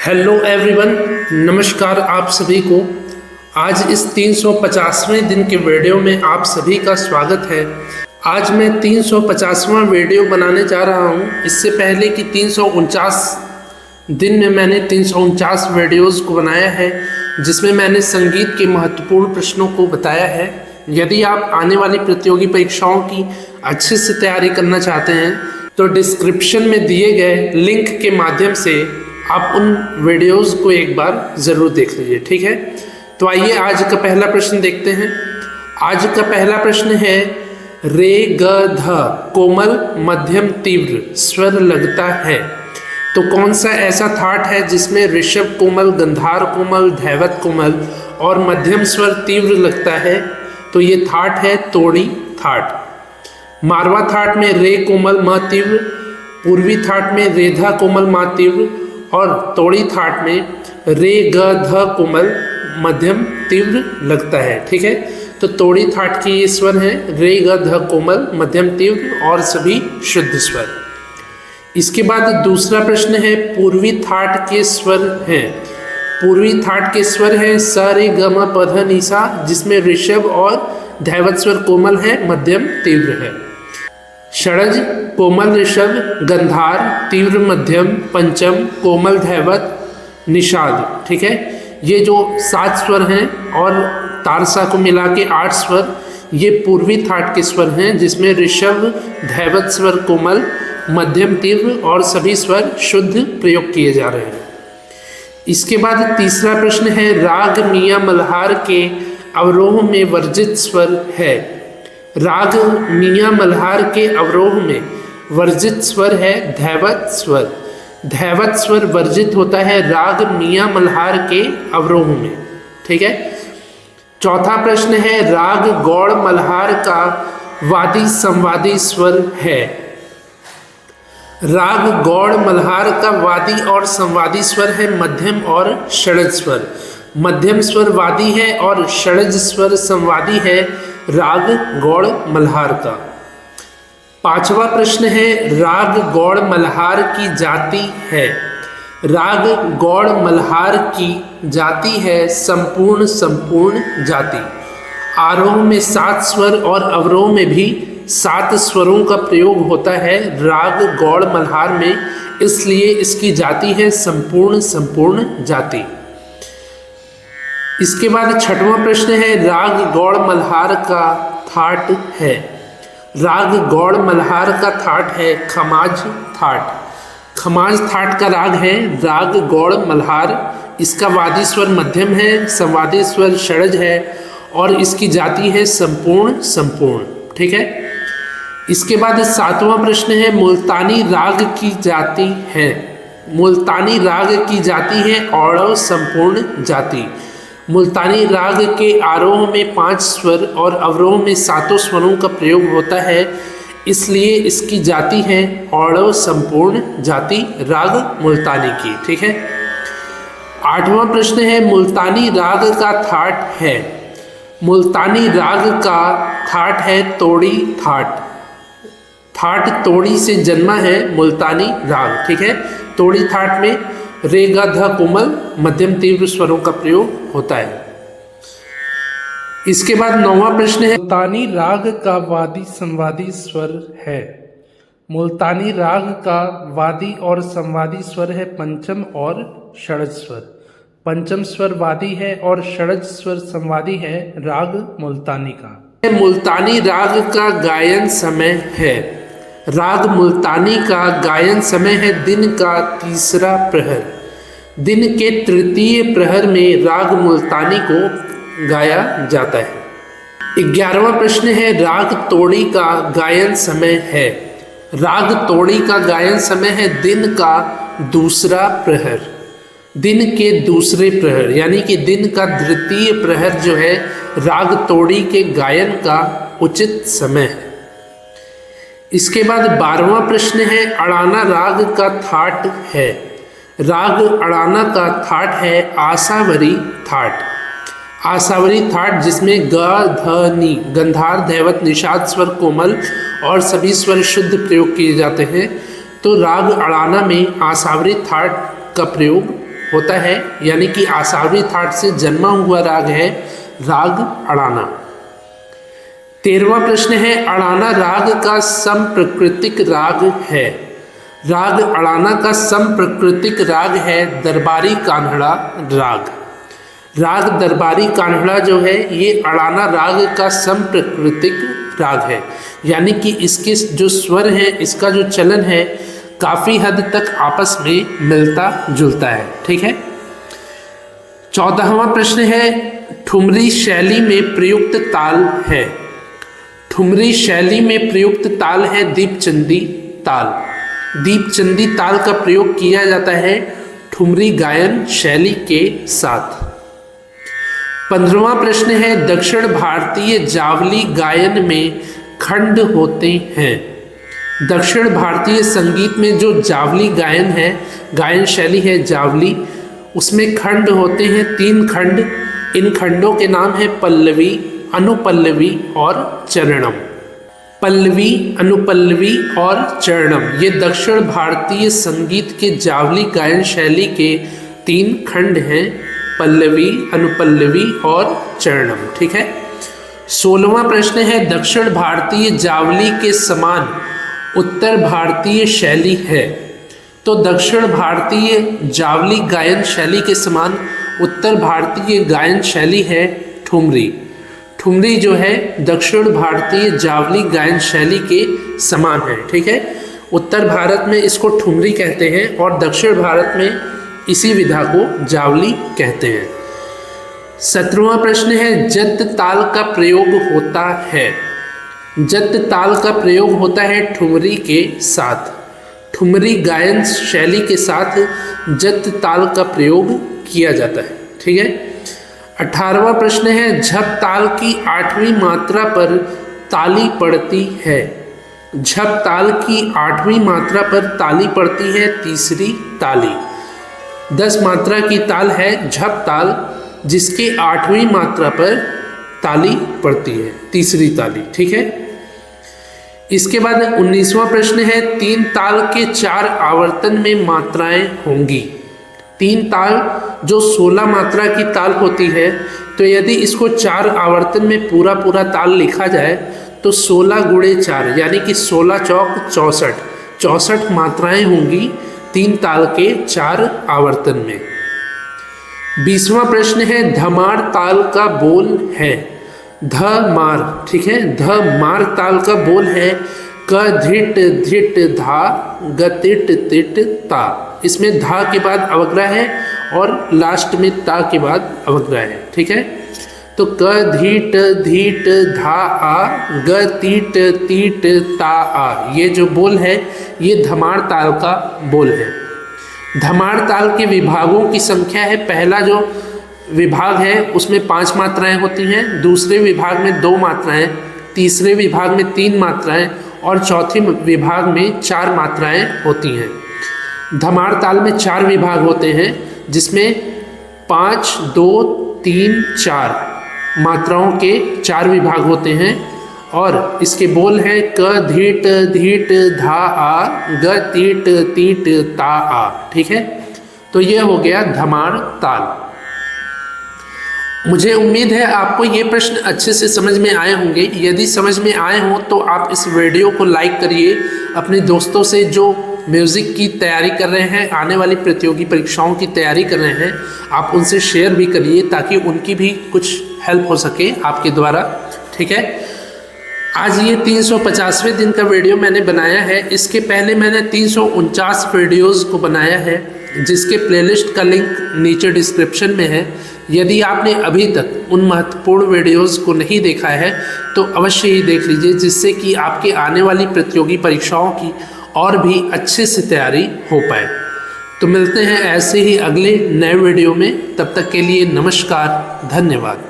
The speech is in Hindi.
हेलो एवरीवन, नमस्कार आप सभी को। आज इस 350वें दिन के वीडियो में आप सभी का स्वागत है। आज मैं 350वां वीडियो बनाने जा रहा हूं। इससे पहले कि 349 दिन में मैंने 349 वीडियोस को बनाया है, जिसमें मैंने संगीत के महत्वपूर्ण प्रश्नों को बताया है। यदि आप आने वाली प्रतियोगी परीक्षाओं की अच्छे से तैयारी करना चाहते हैं तो डिस्क्रिप्शन में दिए गए लिंक के माध्यम से आप उन वीडियोस को एक बार ज़रूर देख लीजिए, ठीक है। तो आइए आज का पहला प्रश्न देखते हैं। आज का पहला प्रश्न है, रे ग ध कोमल मध्यम तीव्र स्वर लगता है तो कौन सा ऐसा थाट है जिसमें ऋषभ कोमल, गंधार कोमल, धैवत कोमल और मध्यम स्वर तीव्र लगता है? तो ये थाट है तोड़ी थाट। मारवा थाट में रे कोमल म तीव्र, पूर्वी थाट में रेधा कोमल मा तीव्र और तोड़ी थाट में रे ग ध कोमल मध्यम तीव्र लगता है, ठीक है। तो तोड़ी थाट की ये स्वर है रे ग ध कोमल मध्यम तीव्र और सभी शुद्ध स्वर। इसके बाद दूसरा प्रश्न है, पूर्वी थाट के स्वर हैं। पूर्वी थाट के स्वर हैं स रे ग म प ध नि सा, जिसमें ऋषभ और धैवत स्वर कोमल है, मध्यम तीव्र है। षडज कोमल ऋषभ, गंधार तीव्र मध्यम, पंचम कोमल धैवत, निषाद, ठीक है। ये जो 7 स्वर हैं और तारसा को मिला के 8 स्वर, ये पूर्वी थाट के स्वर हैं, जिसमें ऋषभ धैवत स्वर कोमल, मध्यम तीव्र और सभी स्वर शुद्ध प्रयोग किए जा रहे हैं। इसके बाद तीसरा प्रश्न है, राग मियाँ मल्हार के अवरोह में वर्जित स्वर है। राग मियाँ मल्हार के अवरोह में वर्जित स्वर है धैवत स्वर। धैवत स्वर वर्जित होता है राग मियाँ मल्हार के अवरोह में, ठीक है। चौथा प्रश्न है, राग गौड़ मल्हार का वादी संवादी स्वर है। राग गौड़ मल्हार का वादी और संवादी स्वर है मध्यम और षडज स्वर। मध्यम स्वर वादी है और षडज स्वर संवादी है राग गौड़ मल्हार का। पांचवा प्रश्न है, राग गौड़ मल्हार की जाति है। राग गौड़ मल्हार की जाति है संपूर्ण संपूर्ण जाति। आरोह में 7 स्वर और अवरोह में भी 7 स्वरों का प्रयोग होता है राग गौड़ मल्हार में, इसलिए इसकी जाति है संपूर्ण संपूर्ण जाति। इसके बाद छठवां प्रश्न है, राग गौड़ मल्हार का थाट है। राग गौड़ मल्हार का थाट है खमाज थाट। खमाज थाट का राग है राग गौड़ मल्हार। इसका वादी स्वर मध्यम है, संवादी स्वर षडज है और इसकी जाति है संपूर्ण संपूर्ण, ठीक है। इसके बाद 7वां प्रश्न है, मुल्तानी राग की जाति है। मुल्तानी राग की जाति है औड़व संपूर्ण जाति। मुल्तानी राग के आरोह में 5 स्वर और अवरोह में 7 स्वरों का प्रयोग होता है, इसलिए इसकी जाति है औड़व संपूर्ण जाति राग मुल्तानी की, ठीक है। 8वां प्रश्न है, मुल्तानी राग का थाट है। मुल्तानी राग का थाट है तोड़ी थाट। थाट तोड़ी से जन्मा है मुल्तानी राग, ठीक है। तोड़ी थाट में रे ग ध कोमल मध्यम तीव्र स्वरों का प्रयोग होता है। इसके बाद 9वां प्रश्न है, मुल्तानी राग का वादी संवादी स्वर है। मुल्तानी राग का वादी और संवादी स्वर है पंचम और षडज स्वर। पंचम स्वर वादी है और षडज स्वर संवादी है राग मुल्तानी का। मुल्तानी राग का गायन समय है। राग मुल्तानी का गायन समय है दिन का तीसरा प्रहर। दिन के तृतीय प्रहर में राग मुल्तानी को गाया जाता है। 11वां प्रश्न है, राग तोड़ी का गायन समय है। राग तोड़ी का गायन समय है दिन का दूसरा प्रहर। दिन के दूसरे प्रहर यानी कि दिन का द्वितीय प्रहर जो है राग तोड़ी के गायन का उचित समय है। इसके बाद 12वां प्रश्न है, अड़ाना राग का थाट है। राग अड़ाना का थाट है आसावरी थाट। आसावरी थाट जिसमें ग ध नि गंधार धैवत निषाद स्वर कोमल और सभी स्वर शुद्ध प्रयोग किए जाते हैं, तो राग अड़ाना में आसावरी थाट का प्रयोग होता है, यानी कि आसावी थाट से जन्मा हुआ राग है राग अड़ाना। 13वां प्रश्न है, अड़ाना राग का समप्रकृतिक राग है। राग अड़ाना का समप्रकृतिक राग है दरबारी कान्हड़ा राग। राग दरबारी कान्हड़ा जो है ये अड़ाना राग का समप्रकृतिक राग है, यानी कि इसके जो स्वर हैं, इसका जो चलन है काफ़ी हद तक आपस में मिलता जुलता है। ठीक है। 14वां प्रश्न है, ठुमरी शैली में प्रयुक्त ताल है। ठुमरी शैली में प्रयुक्त ताल है दीपचंदी ताल। दीपचंदी ताल का प्रयोग किया जाता है ठुमरी गायन शैली के साथ। 15वां प्रश्न है, दक्षिण भारतीय जावली गायन में खंड होते हैं। दक्षिण भारतीय संगीत में जो जावली गायन है, गायन शैली है जावली, उसमें खंड होते हैं 3 खंड। इन खंडों के नाम है पल्लवी, अनुपल्लवी और चरणम। पल्लवी, अनुपल्लवी और चरणम ये दक्षिण भारतीय संगीत के जावली गायन शैली के 3 खंड हैं, पल्लवी, अनुपल्लवी और चरणम। ठीक है। 16वां प्रश्न है, दक्षिण भारतीय जावली के समान उत्तर भारतीय शैली है। तो दक्षिण भारतीय जावली गायन शैली के समान उत्तर भारतीय गायन शैली है ठुमरी। ठुमरी जो है दक्षिण भारतीय जावली गायन शैली के समान है। ठीक है। उत्तर भारत में इसको ठुमरी कहते हैं और दक्षिण भारत में इसी विधा को जावली कहते हैं। 17वां प्रश्न है, जत ताल का प्रयोग होता है। जत ताल का प्रयोग होता है ठुमरी के साथ। ठुमरी गायन शैली के साथ जत ताल का प्रयोग किया जाता है। ठीक है। 18वां प्रश्न है, झप ताल की 8वीं मात्रा पर ताली पड़ती है। झप ताल की 8वीं मात्रा पर ताली पड़ती है तीसरी ताली। 10 मात्रा की ताल है झप ताल, जिसके 8वीं मात्रा पर ताली पड़ती है तीसरी ताली। ठीक है। इसके बाद 19वां प्रश्न है, 3 ताल के 4 आवर्तन में मात्राएं होंगी। 3 ताल जो 16 मात्रा की ताल होती है, तो यदि इसको 4 आवर्तन में पूरा पूरा ताल लिखा जाए तो 16 गुणे 4 यानी कि 16 चौक 64, 64 मात्राएं होंगी 3 ताल के 4 आवर्तन में। 20वां प्रश्न है, धमार ताल का बोल है। ध मार। ठीक है। ध मार ताल का बोल है क धिट धिट धा गतिट तिट ता। इसमें धा के बाद अवग्रह है और लास्ट में ता के बाद अवग्रह है। ठीक है। तो क धीट धीट धा आ ग तीट तीट ता आ, ये जो बोल है ये धमार ताल का बोल है। धमार ताल के विभागों की संख्या है, पहला जो विभाग है उसमें 5 मात्राएं होती हैं, दूसरे विभाग में 2 मात्राएं, तीसरे विभाग में 3 मात्राएं और चौथे विभाग में 4 मात्राएं होती हैं। धमार ताल में 4 विभाग होते हैं, जिसमें 5, 2, 3, 4 मात्राओं के 4 विभाग होते हैं और इसके बोल हैं क धीट धीट धा आ ग तीट तीट ता आ। ठीक है। तो यह हो गया धमार ताल। मुझे उम्मीद है आपको ये प्रश्न अच्छे से समझ में आए होंगे। यदि समझ में आए हों तो आप इस वीडियो को लाइक करिए। अपने दोस्तों से जो म्यूज़िक की तैयारी कर रहे हैं, आने वाली प्रतियोगी परीक्षाओं की तैयारी कर रहे हैं, आप उनसे शेयर भी करिए ताकि उनकी भी कुछ हेल्प हो सके आपके द्वारा। ठीक है। आज ये 350वें दिन का वीडियो मैंने बनाया है। इसके पहले मैंने 349 वीडियोज़ को बनाया है, जिसके प्लेलिस्ट का लिंक नीचे डिस्क्रिप्शन में है। यदि आपने अभी तक उन महत्वपूर्ण वीडियोज़ को नहीं देखा है तो अवश्य ही देख लीजिए, जिससे कि आपके आने वाली प्रतियोगी परीक्षाओं की और भी अच्छे से तैयारी हो पाए। तो मिलते हैं ऐसे ही अगले नए वीडियो में। तब तक के लिए नमस्कार, धन्यवाद।